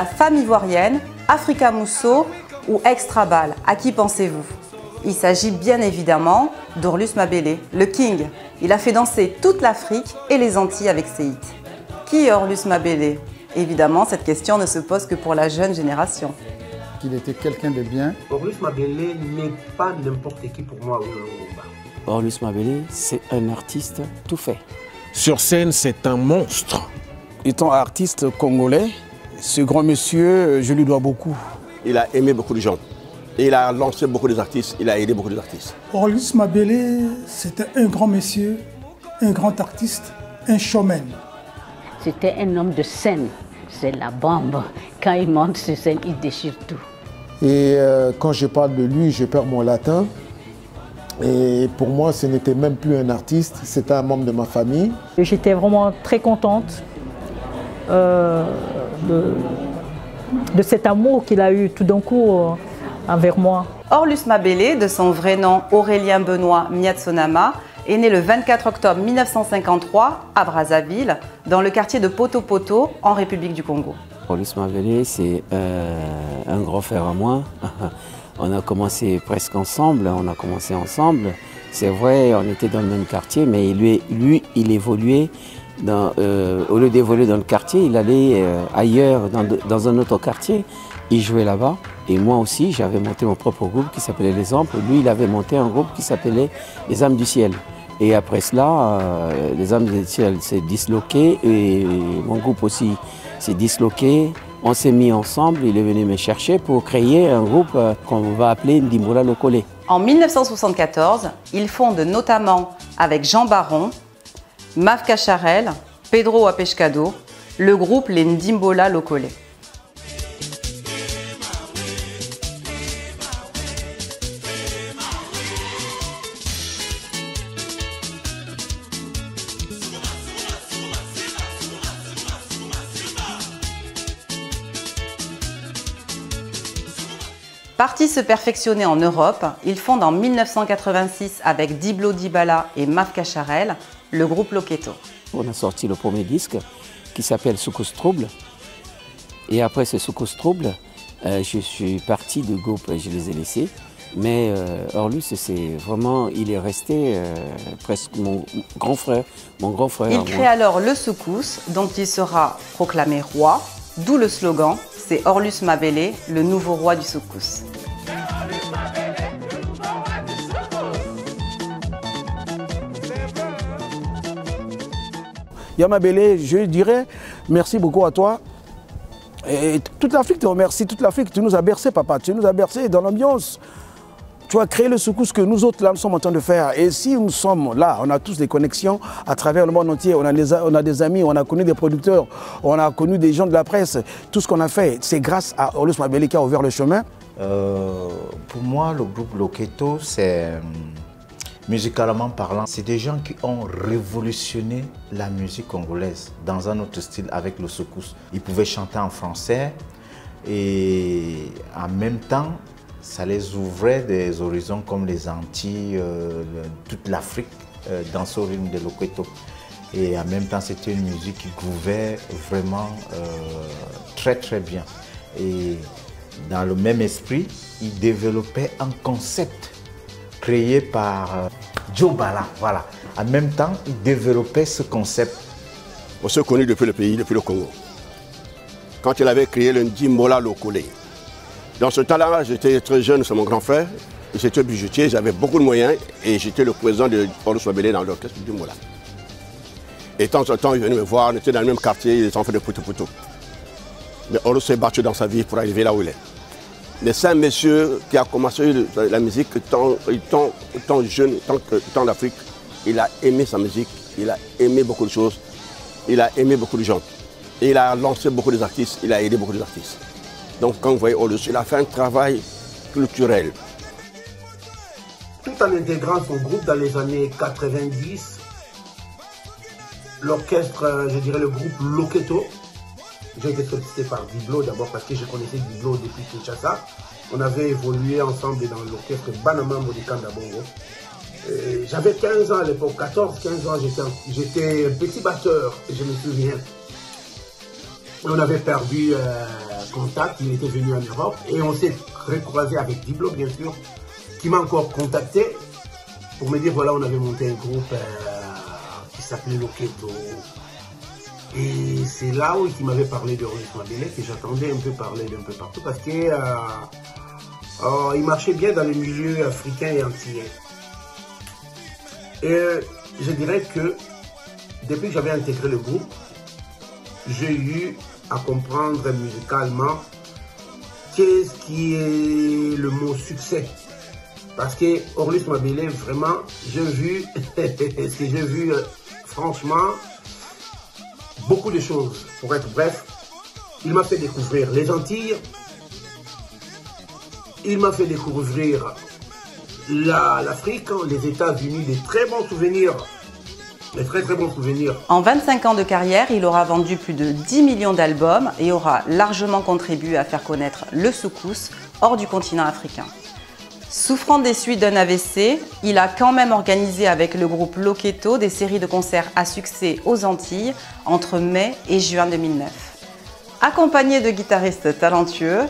la femme ivoirienne, Africa Mousso ou Extra Ball? À qui pensez-vous? Il s'agit bien évidemment d'Orlus Mabélé, le King. Il a fait danser toute l'Afrique et les Antilles avec ses hits. Qui est Orlus Mabélé? Évidemment, cette question ne se pose que pour la jeune génération. Il était quelqu'un de bien. Orlus Mabélé n'est pas n'importe qui pour moi au Lomba. Orlus Mabélé, c'est un artiste tout fait. Sur scène, c'est un monstre. Étant artiste congolais, ce grand monsieur, je lui dois beaucoup. Il a aimé beaucoup de gens. Il a lancé beaucoup d'artistes, il a aidé beaucoup d'artistes. Orlus Mabélé, c'était un grand monsieur, un grand artiste, un showman. C'était un homme de scène, c'est la bombe. Quand il monte sur scène, il déchire tout. Et quand je parle de lui, je perds mon latin. Et pour moi, ce n'était même plus un artiste, c'était un membre de ma famille. J'étais vraiment très contente de cet amour qu'il a eu tout d'un coup envers moi. Orlus Mabélé, de son vrai nom Aurélien Benoît Miatsonama, est né le 24 octobre 1953 à Brazzaville, dans le quartier de Poto-Poto, en République du Congo. Orlus Mabélé, c'est un grand frère à moi. On a commencé presque ensemble, C'est vrai, on était dans le même quartier, mais lui il évoluait. Au lieu d'évoluer dans le quartier, il allait ailleurs, dans un autre quartier. Il jouait là-bas. Et moi aussi, j'avais monté mon propre groupe qui s'appelait Les Amples. Lui, il avait monté un groupe qui s'appelait Les Âmes du Ciel. Et après cela, Les Âmes du Ciel s'est disloqué et mon groupe aussi s'est disloqué. On s'est mis ensemble, il est venu me chercher pour créer un groupe qu'on va appeler Ndimbola Lokole. En 1974, il fonde notamment avec Jean Baron, Mav Cacharel, Pedro Apeshkado, le groupe les Ndimbola Lokole. Parti se perfectionner en Europe, il fonde en 1986 avec Diblo Dibala et Mav Cacharel le groupe Loketo. On a sorti le premier disque qui s'appelle Soukous Trouble. Et après ce Soukous Trouble, je suis parti du groupe, je les ai laissés. Mais Orlus, c'est vraiment, il est resté presque mon grand frère. Il crée alors le Soukous, dont il sera proclamé roi, d'où le slogan. C'est Orlus Mabélé, le nouveau roi du Soukous. Mabélé, je dirais merci beaucoup à toi. Et toute l'Afrique te remercie, toute l'Afrique. Tu nous as bercé, papa, tu nous as bercé dans l'ambiance. Tu as créé le Soukous que nous autres, là, nous sommes en train de faire. Et si nous sommes là, on a tous des connexions à travers le monde entier. On a des amis, on a connu des producteurs, on a connu des gens de la presse. Tout ce qu'on a fait, c'est grâce à Orlus Mabélé qui a ouvert le chemin. Pour moi, le groupe Loketo, c'est, musicalement parlant, c'est des gens qui ont révolutionné la musique congolaise dans un autre style avec le Soukous. Ils pouvaient chanter en français et en même temps, ça les ouvrait des horizons comme les Antilles, toute l'Afrique dans ce rythme de Loketo. Et en même temps, c'était une musique qui grouvait vraiment très très bien. Et dans le même esprit, il développait un concept créé par Joe Bala. Voilà. En même temps, il développait ce concept. On s'est connus depuis le pays, depuis le Congo. Quand il avait créé le Ndimbola Lokole. Dans ce temps-là, j'étais très jeune, c'est mon grand frère. J'étais bijoutier, j'avais beaucoup de moyens et j'étais le président de Orlus Mabélé dans l'orchestre du Ndimbola. Et de temps en temps, il venait me voir, on était dans le même quartier, il était en fait de Poto-Poto. Mais Orlus s'est battu dans sa vie pour arriver là où il est. Mais c'est un monsieur qui a commencé la musique tant jeune, tant d'Afrique. Il a aimé sa musique, il a aimé beaucoup de choses, il a aimé beaucoup de gens. Et il a lancé beaucoup d'artistes, il a aidé beaucoup d'artistes. Donc quand vous voyez Orlus, il a fait un travail culturel. Tout en intégrant son groupe dans les années 90, l'orchestre, je dirais le groupe Loketo, j'ai été sollicité par Diblo d'abord parce que je connaissais Diblo depuis Kinshasa. On avait évolué ensemble dans l'orchestre Banamambo de Kandabongo. J'avais 15 ans à l'époque, 14-15 ans, j'étais un petit batteur, je me souviens. On avait perdu contact, il était venu en Europe et on s'est recroisé avec Diblo, bien sûr, qui m'a encore contacté pour me dire voilà, on avait monté un groupe qui s'appelait Loketo. Et c'est là où il m'avait parlé de Orlus Mabele, que j'attendais un peu parler d'un peu partout parce qu'il marchait bien dans les milieux africains et antillais. Et je dirais que depuis que j'avais intégré le groupe, j'ai eu à comprendre musicalement qu'est-ce qui est le mot succès. Parce que Orlus Mabele, vraiment, j'ai vu, franchement, beaucoup de choses. Pour être bref, il m'a fait découvrir les Antilles, il m'a fait découvrir l'Afrique, les États-Unis, des très bons souvenirs. Des très très bons souvenirs. En 25 ans de carrière, il aura vendu plus de 10 millions d'albums et aura largement contribué à faire connaître le soukous hors du continent africain. Souffrant des suites d'un AVC, il a quand même organisé avec le groupe Loketo des séries de concerts à succès aux Antilles entre mai et juin 2009. Accompagné de guitaristes talentueux,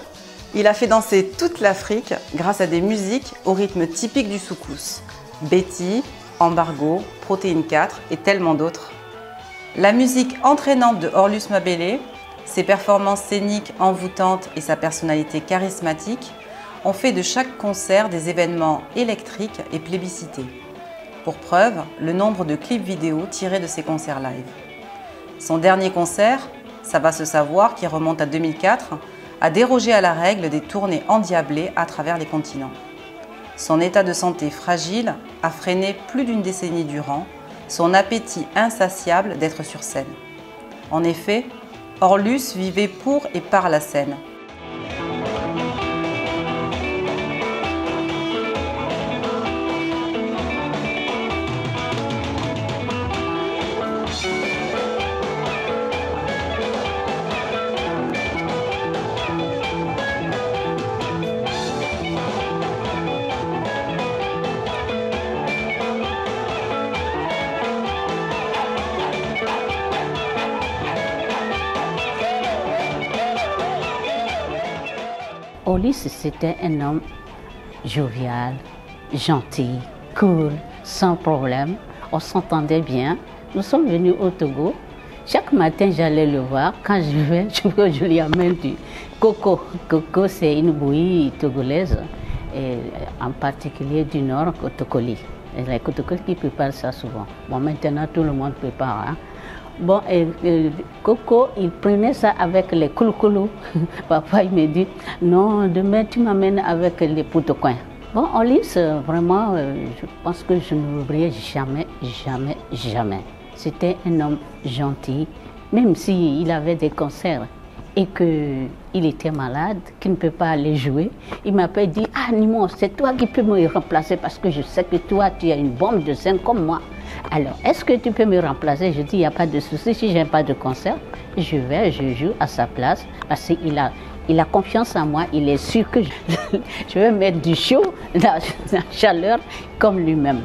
il a fait danser toute l'Afrique grâce à des musiques au rythme typique du soukous. Betty, Embargo, Protéine 4 et tellement d'autres. La musique entraînante de Orlus Mabele, ses performances scéniques envoûtantes et sa personnalité charismatique ont fait de chaque concert des événements électriques et plébiscités. Pour preuve, le nombre de clips vidéo tirés de ses concerts live. Son dernier concert, Ça va se savoir, qui remonte à 2004, a dérogé à la règle des tournées endiablées à travers les continents. Son état de santé fragile a freiné plus d'une décennie durant son appétit insatiable d'être sur scène. En effet, Orlus vivait pour et par la scène. Orlus, c'était un homme jovial, gentil, cool, sans problème. On s'entendait bien. Nous sommes venus au Togo. Chaque matin, j'allais le voir. Quand je lui amène du coco. Coco, c'est une bouillie togolaise, et en particulier du nord, Kotokoli. Et les Kotokoli qui préparent ça souvent. Bon, maintenant, tout le monde prépare. Hein. Bon, Coco, il prenait ça avec les couloukoulous. Papa, il me dit, non, demain tu m'amènes avec les poutocoins. Bon, Orlus, vraiment, je pense que je ne l'oublierai jamais, jamais, jamais. C'était un homme gentil, même s'il avait des concerts et qu'il était malade, qu'il ne peut pas aller jouer. Il m'appelle dit, ah Nimon, c'est toi qui peux me remplacer parce que je sais que toi, tu as une bombe de scène comme moi. Alors, est-ce que tu peux me remplacer? Je dis, il n'y a pas de souci, si je n'ai pas de concert, je vais, je joue à sa place parce qu'il a confiance en moi, il est sûr que je vais mettre du chaud, la chaleur comme lui-même.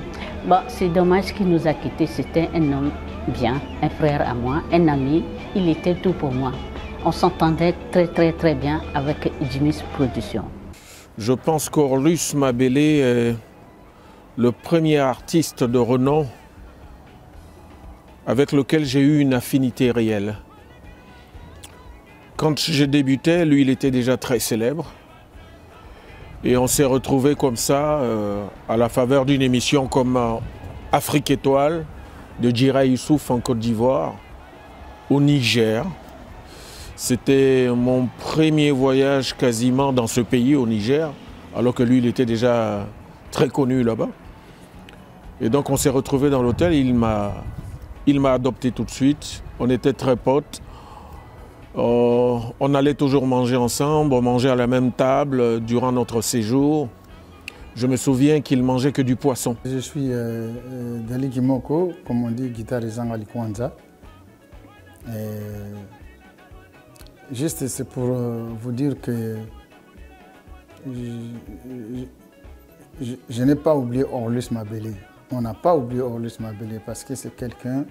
Bon, c'est dommage qu'il nous a quittés, c'était un homme bien, un frère à moi, un ami, il était tout pour moi. On s'entendait très très très bien avec Jimmy's Production. Je pense qu'Orlus Mabele est le premier artiste de renom avec lequel j'ai eu une affinité réelle. Quand j'ai débuté, lui, il était déjà très célèbre. Et on s'est retrouvés comme ça, à la faveur d'une émission comme Afrique Étoile, de Djira Youssouf en Côte d'Ivoire, au Niger. C'était mon premier voyage quasiment dans ce pays, au Niger, alors que lui, il était déjà très connu là-bas. Et donc on s'est retrouvés dans l'hôtel, il m'a adopté tout de suite, on était très potes. On allait toujours manger ensemble, on mangeait à la même table durant notre séjour. Je me souviens qu'il mangeait que du poisson. Je suis Dali Kimoko, comme on dit, guitarisant à Likwanza. Juste, c'est pour vous dire que je n'ai pas oublié Orlus Mabele. On n'a pas oublié Orlus Mabele parce que c'est quelqu'un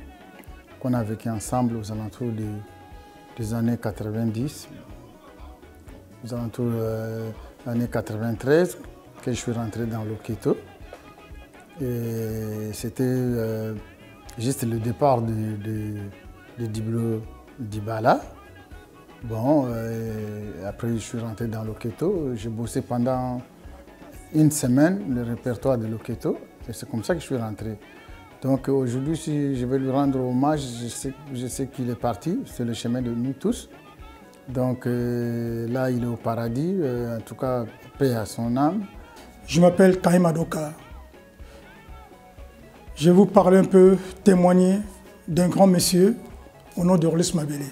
qu'on a vécu ensemble aux alentours de des années 90, aux alentours de l'année 93, que je suis rentré dans Loketo. Et c'était juste le départ de Diblo Dibala. Bon, après je suis rentré dans Loketo. J'ai bossé pendant une semaine le répertoire de Loketo. Et c'est comme ça que je suis rentré. Donc aujourd'hui, si je vais lui rendre hommage, je sais qu'il est parti. C'est le chemin de nous tous. Donc là, il est au paradis. En tout cas, paix à son âme. Je m'appelle Kaïm Adoka. Je vais vous parler un peu, témoigner d'un grand monsieur au nom de Orlus Mabélé.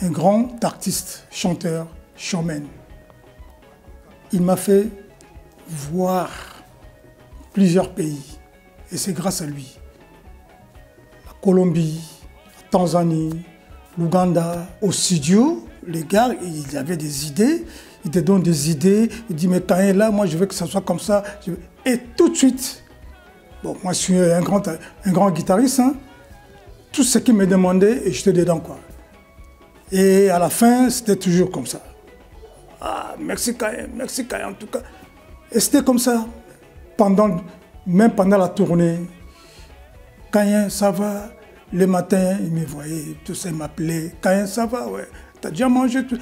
Un grand artiste, chanteur, showman. Il m'a fait voir plusieurs pays et c'est grâce à lui. La Colombie, la Tanzanie, l'Ouganda. Au studio, les gars, ils avaient des idées, ils te donnent des idées, ils disent mais quand là, moi je veux que ça soit comme ça. Et tout de suite, bon, moi je suis un grand guitariste, hein. Tout ce qu'il me demandait, et j'étais dedans quoi. Et à la fin, c'était toujours comme ça. Ah, merci Kaïm en tout cas. Et c'était comme ça, même pendant la tournée. Kaïm, ça va? Le matin, il me voyait, tout ça, il m'appelait. Kaïm, ça va? Ouais. T'as déjà mangé tout?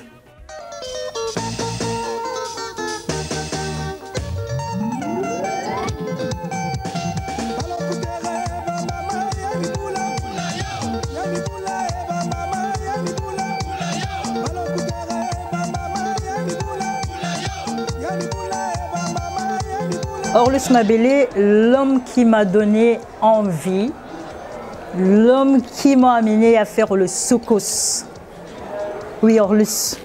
Orlus Mabélé, l'homme qui m'a donné envie, l'homme qui m'a amené à faire le soukous. Oui, Orlus.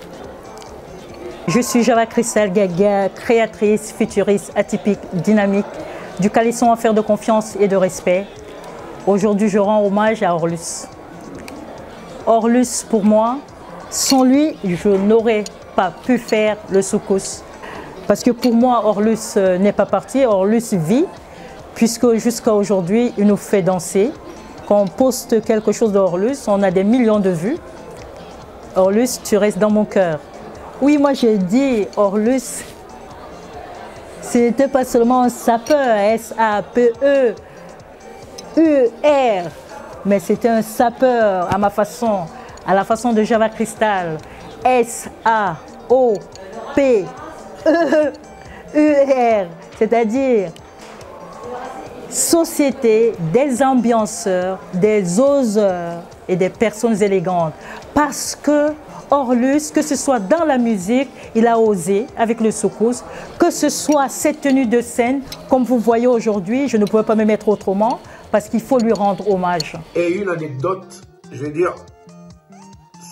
Je suis Java Cristal Gaga, créatrice, futuriste, atypique, dynamique, du calisson en faire de confiance et de respect. Aujourd'hui, je rends hommage à Orlus. Orlus, pour moi, sans lui, je n'aurais pas pu faire le soukous. Parce que pour moi, Orlus n'est pas parti, Orlus vit, puisque jusqu'à aujourd'hui, il nous fait danser. Quand on poste quelque chose d'Orlus, on a des millions de vues. Orlus, tu restes dans mon cœur. Oui, moi j'ai dit, Orlus, c'était pas seulement un sapeur, S-A-P-E-U-R, mais c'était un sapeur à ma façon, à la façon de Java Cristal, S-A-O-P-E-U-R, c'est-à-dire société des ambianceurs, des oseurs et des personnes élégantes. Parce que Orlus, que ce soit dans la musique, il a osé avec le soukous, que ce soit cette tenue de scène, comme vous voyez aujourd'hui, je ne pouvais pas me mettre autrement, parce qu'il faut lui rendre hommage. Et une anecdote, je veux dire,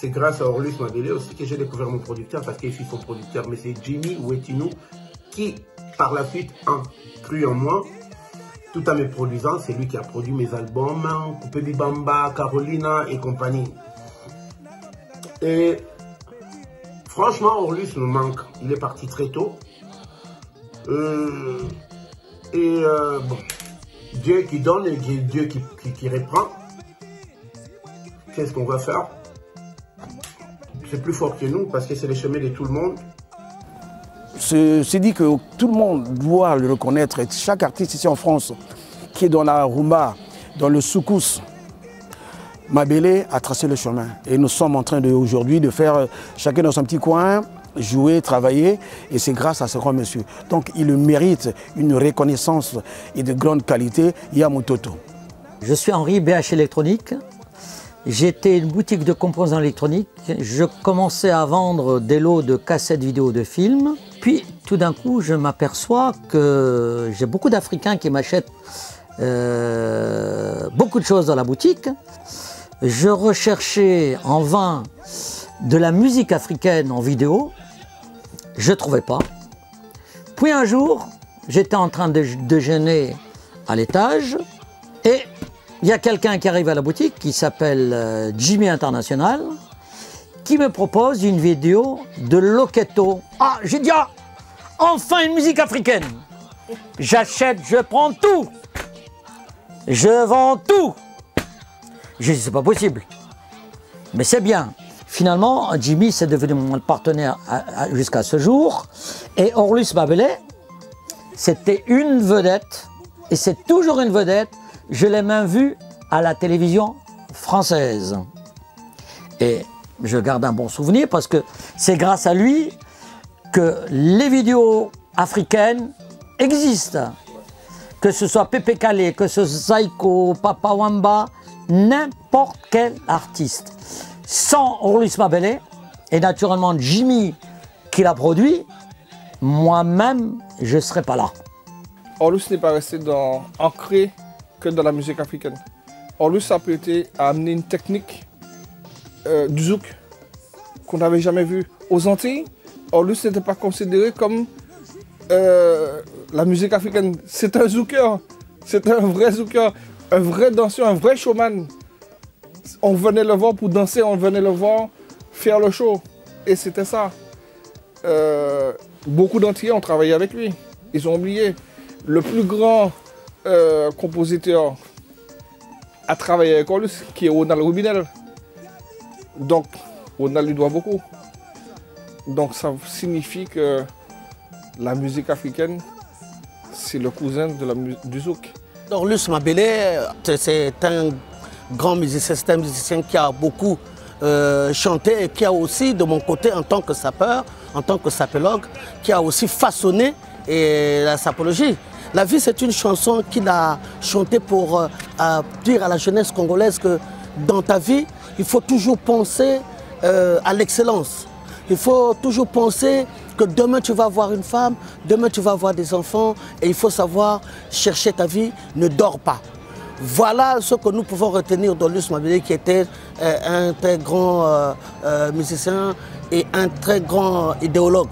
c'est grâce à Orlus Mabélé aussi que j'ai découvert mon producteur, parce qu'il est son producteur, mais c'est Jimmy Wetinou qui, par la suite, a cru en moi. Tout en me produisant, c'est lui qui a produit mes albums, Coupé Bibamba, Carolina et compagnie. Et franchement, Orlus me manque. Il est parti très tôt. Bon, Dieu qui donne et Dieu qui reprend. Qu'est-ce qu'on va faire? C'est plus fort que nous parce que c'est le chemin de tout le monde. C'est dit que tout le monde doit le reconnaître. Et chaque artiste ici en France qui est dans la rumba, dans le soukous, Mabélé a tracé le chemin. Et nous sommes en train aujourd'hui de faire chacun dans son petit coin, jouer, travailler. Et c'est grâce à ce grand monsieur. Donc il mérite une reconnaissance et de grande qualité. Yamutoto. Je suis Henri, BH Électronique. J'étais une boutique de composants électroniques. Je commençais à vendre des lots de cassettes vidéo de films. Puis tout d'un coup, je m'aperçois que j'ai beaucoup d'Africains qui m'achètent beaucoup de choses dans la boutique. Je recherchais en vain de la musique africaine en vidéo. Je ne trouvais pas. Puis un jour, j'étais en train de déjeuner à l'étage et il y a quelqu'un qui arrive à la boutique qui s'appelle Jimmy International qui me propose une vidéo de Loketo. Ah, j'ai dit, ah, enfin une musique africaine. J'achète, je prends tout. Je vends tout. J'ai dit, c'est pas possible. Mais c'est bien. Finalement, Jimmy, c'est devenu mon partenaire jusqu'à ce jour. Et Orlus Mabélé, c'était une vedette, et c'est toujours une vedette. Je l'ai même vu à la télévision française. Et je garde un bon souvenir parce que c'est grâce à lui que les vidéos africaines existent. Que ce soit Pepe Kale, que ce soit Zaiko, Papa Wemba, n'importe quel artiste. Sans Orlus Mabélé, et naturellement Jimmy qui l'a produit, moi-même, je ne serais pas là. Orlus n'est pas resté ancré que dans la musique africaine. Orlus a amené une technique du zouk qu'on n'avait jamais vue. Aux Antilles, Orlus n'était pas considéré comme la musique africaine. C'est un zouker, c'est un vrai zouker, un vrai danseur, un vrai showman. On venait le voir pour danser, on venait le voir faire le show. Et c'était ça. Beaucoup d'Antillais ont travaillé avec lui. Ils ont oublié. Le plus grand compositeur a travaillé avec Orlus, qui est Ronald Rubinel. Donc, Ronald lui doit beaucoup. Donc, ça signifie que la musique africaine, c'est le cousin du zouk. Orlus Mabélé, c'est un grand musicien, c'est un musicien qui a beaucoup chanté et qui a aussi, de mon côté, en tant que sapeur, en tant que sapologue, qui a aussi façonné la sapologie. La vie, c'est une chanson qu'il a chantée pour dire à la jeunesse congolaise que dans ta vie, il faut toujours penser à l'excellence. Il faut toujours penser que demain tu vas avoir une femme, demain tu vas avoir des enfants et il faut savoir chercher ta vie, ne dors pas. Voilà ce que nous pouvons retenir d'Orlus Mabélé qui était un très grand musicien et un très grand idéologue.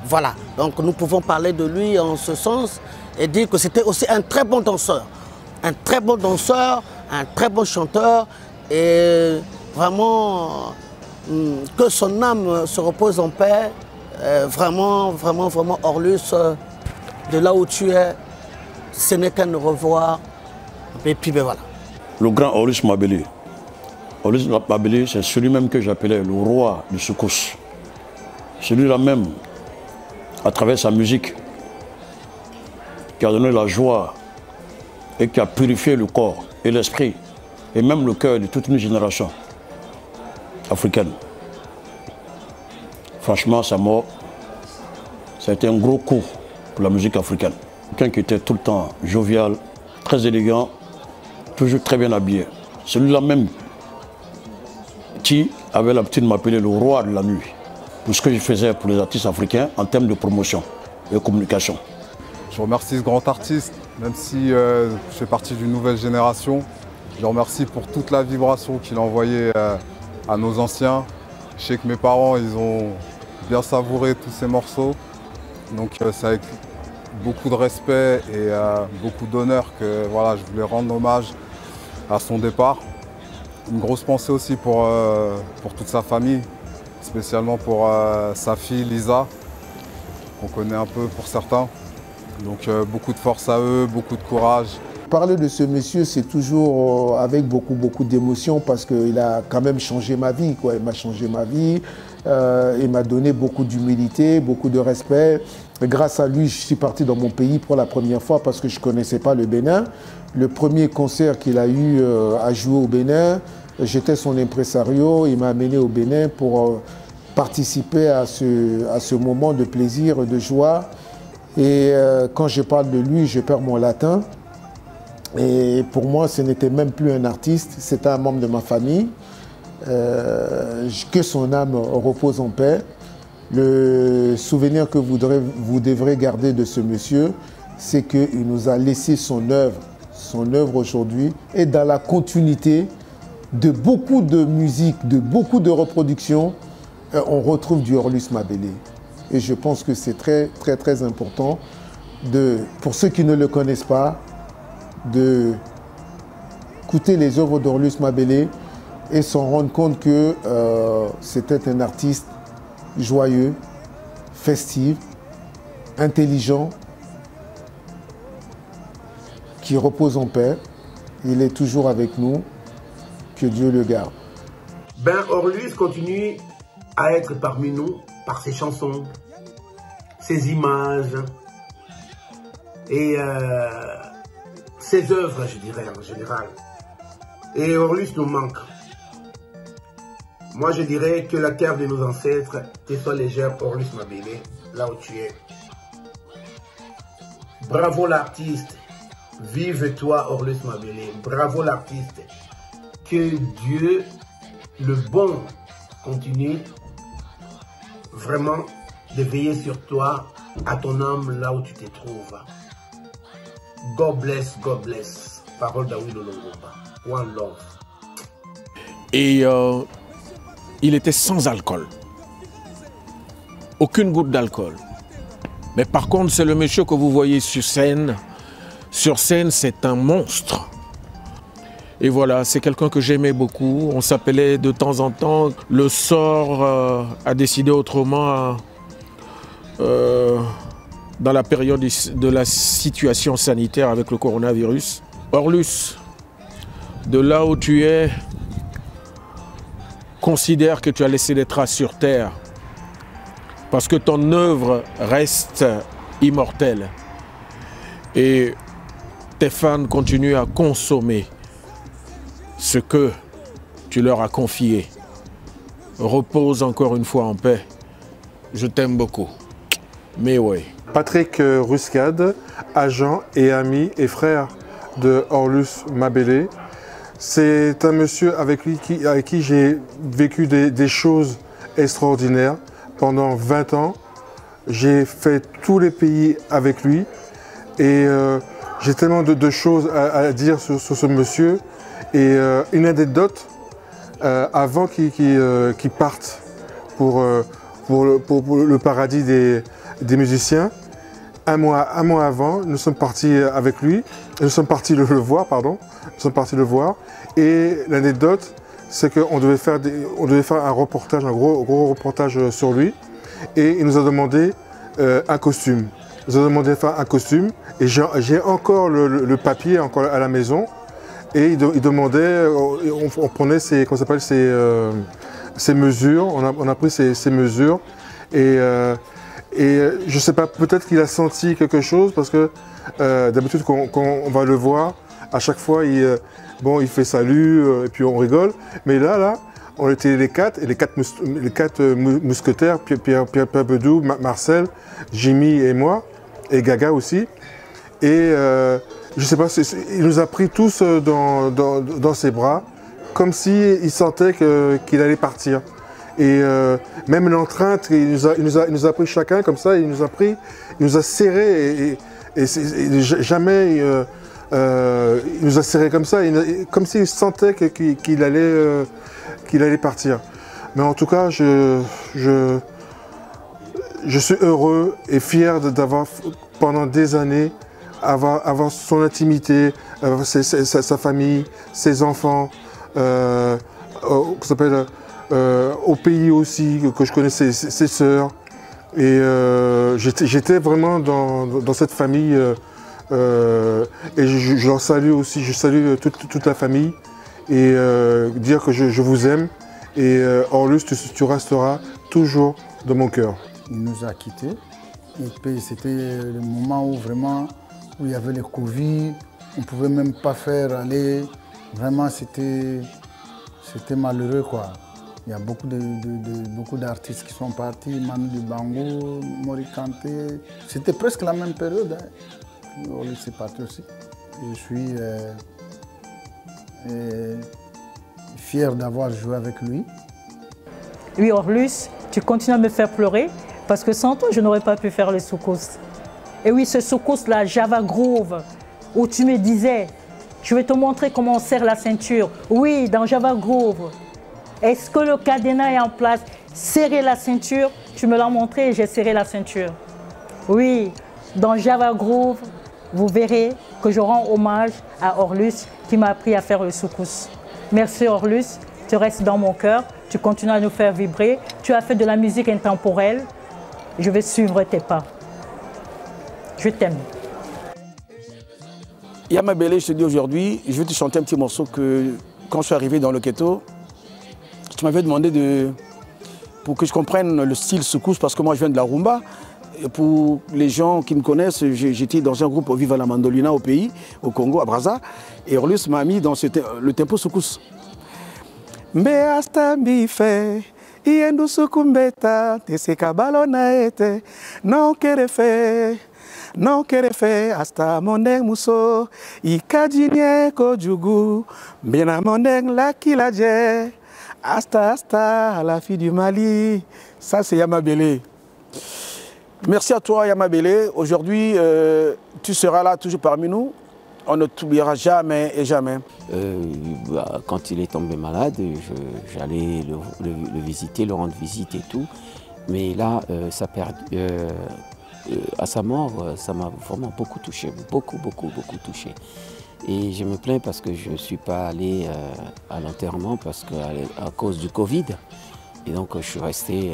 Voilà, donc nous pouvons parler de lui en ce sens et dire que c'était aussi un très bon danseur. Un très bon danseur, un très bon chanteur et vraiment que son âme se repose en paix. Vraiment, vraiment, vraiment, Orlus, de là où tu es, ce n'est qu'un au revoir. Et puis ben voilà. Le grand Orlus Mabélé. Orlus Mabélé, c'est celui-même que j'appelais le roi du soukous. Celui-là même, à travers sa musique, qui a donné la joie et qui a purifié le corps et l'esprit, et même le cœur de toute une génération africaine. Franchement, sa mort, ça a été un gros coup pour la musique africaine. Quelqu'un qui était tout le temps jovial, très élégant, toujours très bien habillé. Celui-là même qui avait l'habitude de m'appeler le roi de la nuit, pour ce que je faisais pour les artistes africains en termes de promotion et de communication. Je remercie ce grand artiste, même si je fais partie d'une nouvelle génération. Je le remercie pour toute la vibration qu'il a envoyée à nos anciens. Je sais que mes parents, ils ont bien savouré tous ces morceaux. Donc c'est avec beaucoup de respect et beaucoup d'honneur que voilà, je voulais rendre hommage à son départ. Une grosse pensée aussi pour toute sa famille, spécialement pour sa fille Lisa, qu'on connaît un peu pour certains. Donc beaucoup de force à eux, beaucoup de courage. Parler de ce monsieur, c'est toujours avec beaucoup d'émotion parce qu'il a quand même changé ma vie, quoi. Il m'a changé ma vie, il m'a donné beaucoup d'humilité, beaucoup de respect. Et grâce à lui, je suis parti dans mon pays pour la première fois parce que je ne connaissais pas le Bénin. Le premier concert qu'il a eu à jouer au Bénin, j'étais son impresario, il m'a amené au Bénin pour participer à ce moment de plaisir, de joie. Et quand je parle de lui, je perds mon latin. Et pour moi, ce n'était même plus un artiste, c'était un membre de ma famille. Que son âme repose en paix. Le souvenir que vous devrez garder de ce monsieur, c'est qu'il nous a laissé son œuvre aujourd'hui est dans la continuité de beaucoup de musique, de beaucoup de reproductions. On retrouve du Orlus Mabélé. Et je pense que c'est très important, pour ceux qui ne le connaissent pas, d'écouter les œuvres d'Orlus Mabélé et s'en rendre compte que c'était un artiste joyeux, festif, intelligent, qui repose en paix. Il est toujours avec nous. Que Dieu le garde. Ben Orlus continue à être parmi nous par ses chansons, ses images et ses œuvres, je dirais, en général. Et Orlus nous manque. Moi, je dirais que la terre de nos ancêtres te soit légère, Orlus Mabélé, là où tu es. Bravo l'artiste. Vive toi, Orlus Mabélé. Bravo l'artiste. Que Dieu, le bon, continue vraiment de veiller sur toi, à ton âme, là où tu te trouves. God bless, God bless. Parole d'Awilo Longomba. One love. Et il était sans alcool. Aucune goutte d'alcool. Mais par contre, c'est le monsieur que vous voyez sur scène. Sur scène, c'est un monstre. Et voilà, c'est quelqu'un que j'aimais beaucoup. On s'appelait de temps en temps. Le sort a décidé autrement dans la période de la situation sanitaire avec le coronavirus. Orlus, de là où tu es, considère que tu as laissé des traces sur terre parce que ton œuvre reste immortelle et tes fans continuent à consommer ce que tu leur as confié. Repose encore une fois en paix. Je t'aime beaucoup. Mais oui. Patrick Ruscade, agent et ami et frère de Orlus Mabélé. C'est un monsieur avec qui j'ai vécu des choses extraordinaires. Pendant 20 ans, j'ai fait tous les pays avec lui et j'ai tellement de choses à dire sur ce monsieur. Et une anecdote, avant qu'il parte pour le paradis des musiciens, un mois avant, nous sommes partis avec lui, nous sommes partis le voir, pardon, nous sommes partis le voir. Et l'anecdote, c'est qu'on devait faire un reportage, un gros reportage sur lui. Et il nous a demandé un costume. Il nous a demandé de faire un costume. Et j'ai encore le papier encore à la maison. Et il demandait, on prenait ses mesures, on a pris ses mesures. Et je ne sais pas, peut-être qu'il a senti quelque chose parce que d'habitude quand on va le voir, à chaque fois il fait salut et puis on rigole. Mais là, on était les quatre mousquetaires, Pierre Bedou, Marcel, Jimmy et moi, et Gaga aussi. Et je ne sais pas, il nous a pris tous dans ses bras, comme s'il sentait qu'il allait partir. Et même l'entrainte, il nous a pris chacun comme ça, il nous a serrés et jamais il nous a serrés comme ça, comme s'il sentait qu'il allait partir. Mais en tout cas, je suis heureux et fier d'avoir pendant des années avoir son intimité, sa famille, ses enfants, au pays aussi, que je connaissais ses sœurs. Et j'étais vraiment dans cette famille et je leur salue aussi, je salue toute la famille et dire que je vous aime et Orlus, tu resteras toujours dans mon cœur. Il nous a quittés et puis c'était le moment où vraiment où il y avait le Covid, on ne pouvait même pas faire aller, vraiment c'était malheureux quoi. Il y a beaucoup d'artistes qui sont partis, Manu Dibango, Mori Kanté. C'était presque la même période. Hein. Orlus est parti aussi. Je suis fier d'avoir joué avec lui. Oui, Orlus, tu continues à me faire pleurer parce que sans toi, je n'aurais pas pu faire le soukous. Et oui, ce soukous-là, Java Groove, où tu me disais, je vais te montrer comment on serre la ceinture. Oui, dans Java Groove. Est-ce que le cadenas est en place? Serrer la ceinture, tu me l'as montré et j'ai serré la ceinture. Oui, dans Java Groove, vous verrez que je rends hommage à Orlus qui m'a appris à faire le soukous. Merci Orlus, tu restes dans mon cœur, tu continues à nous faire vibrer, tu as fait de la musique intemporelle, je vais suivre tes pas. Je t'aime. Yamabélé, je te dis aujourd'hui, je vais te chanter un petit morceau que quand je suis arrivé dans le ghetto, tu m'avais demandé pour que je comprenne le style secousse, parce que moi je viens de la rumba. Et pour les gens qui me connaissent, j'étais dans un groupe Viva la Mandolina au pays, au Congo, à Brazza. Et Orlus m'a mis dans le tempo secousse. Mbe hasta mbife, iendu sukumbeta, tesekabalo naete, non kerefe, hasta mondeng muso, ikadinye kojugu, mbena mondeng lakilaje, hasta à la fille du Mali. Ça c'est Yamabele. Merci à toi Yamabele. Aujourd'hui, tu seras là toujours parmi nous. On ne t'oubliera jamais et jamais. Quand il est tombé malade, j'allais le visiter, le rendre visite et tout. Mais là, à sa mort, ça m'a vraiment beaucoup touché, beaucoup touché. Et je me plains parce que je ne suis pas allé à l'enterrement à cause du Covid. Et donc je suis resté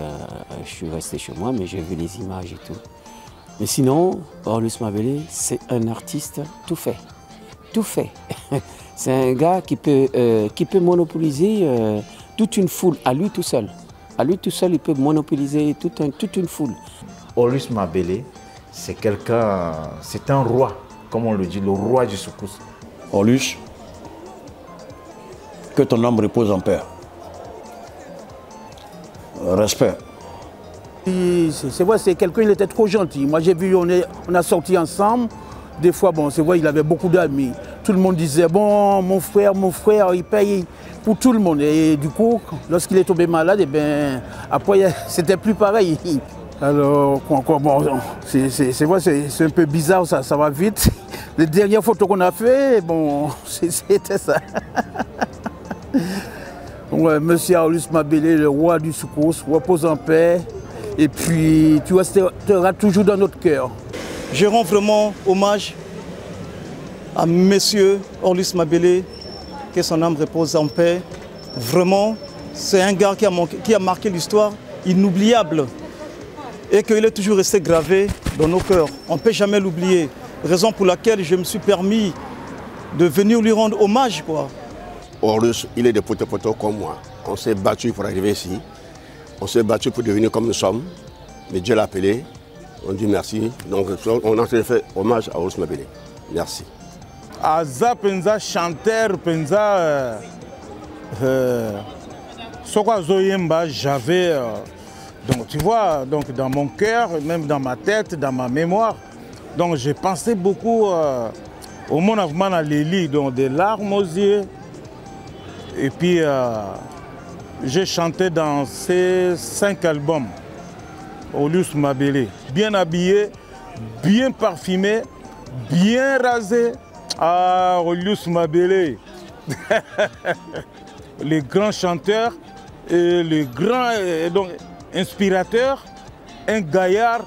chez moi, mais j'ai vu les images et tout. Mais sinon, Orlus Mabele, c'est un artiste tout fait. Tout fait. C'est un gars qui peut monopoliser toute une foule à lui tout seul. À lui tout seul, il peut monopoliser toute une foule. Orlus Mabele, c'est quelqu'un, c'est un roi, comme on le dit, le roi du secousse. Orlus, que ton âme repose en paix. Respect. C'est vrai, c'est quelqu'un, il était trop gentil. Moi j'ai vu, on a sorti ensemble. Des fois, bon, c'est vrai, il avait beaucoup d'amis. Tout le monde disait, bon, mon frère, il paye pour tout le monde. Et du coup, lorsqu'il est tombé malade, et bien, après, c'était plus pareil. Alors, bon, c'est vrai, c'est un peu bizarre, ça va vite. Les dernières photos qu'on a fait, bon, c'était ça. Ouais, Monsieur Orlus Mabele, le roi du secousse, repose en paix. Et puis, tu resteras toujours dans notre cœur. Je rends vraiment hommage à Monsieur Orlus Mabele, que son âme repose en paix. Vraiment, c'est un gars qui a marqué l'histoire, inoubliable. Et qu'il est toujours resté gravé dans nos cœurs. On ne peut jamais l'oublier. Raison pour laquelle je me suis permis de venir lui rendre hommage, quoi. Orlus, il est de poto comme moi. On s'est battu pour arriver ici. On s'est battu pour devenir comme nous sommes. Mais Dieu l'a appelé. On dit merci. Donc on a fait hommage à Orlus Mabele. Merci. Aza penza chanteur penza soko zoyemba j'avais donc tu vois donc dans mon cœur, même dans ma tête, dans ma mémoire. Donc j'ai pensé beaucoup au mouvement à Lili, donc des larmes aux yeux. Et puis j'ai chanté dans ces 5 albums. Orlus Mabele, bien habillé, bien parfumé, bien rasé. Ah, Orlus Mabele, les grands chanteurs et les grands inspirateurs, un gaillard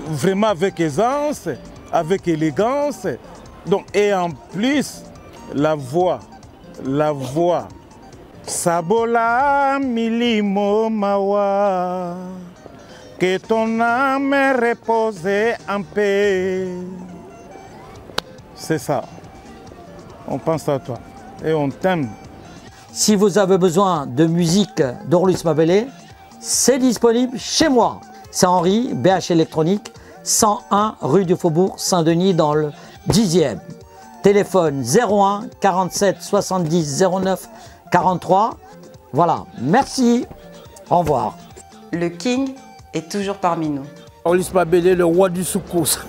vraiment avec aisance, avec élégance, donc, et en plus la voix. Sabola milimo mawa. Que ton âme repose en paix. C'est ça. On pense à toi et on t'aime. Si vous avez besoin de musique d'Orlus Mabele, c'est disponible chez moi. C'est Henri, BH Électronique, 101 rue du Faubourg Saint-Denis dans le 10e. Téléphone 01 47 70 09 43. Voilà, merci. Au revoir. Le King est toujours parmi nous. Orlus Mabele, le roi du secousse.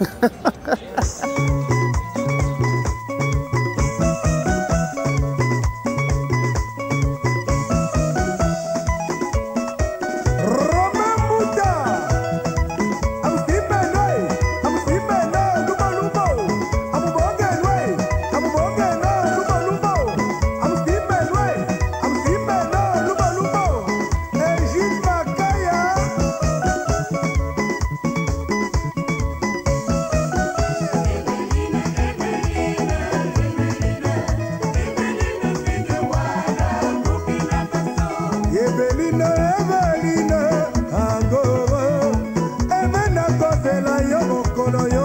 Eveline, Agoro, Evena Kosela, Yomo Kono.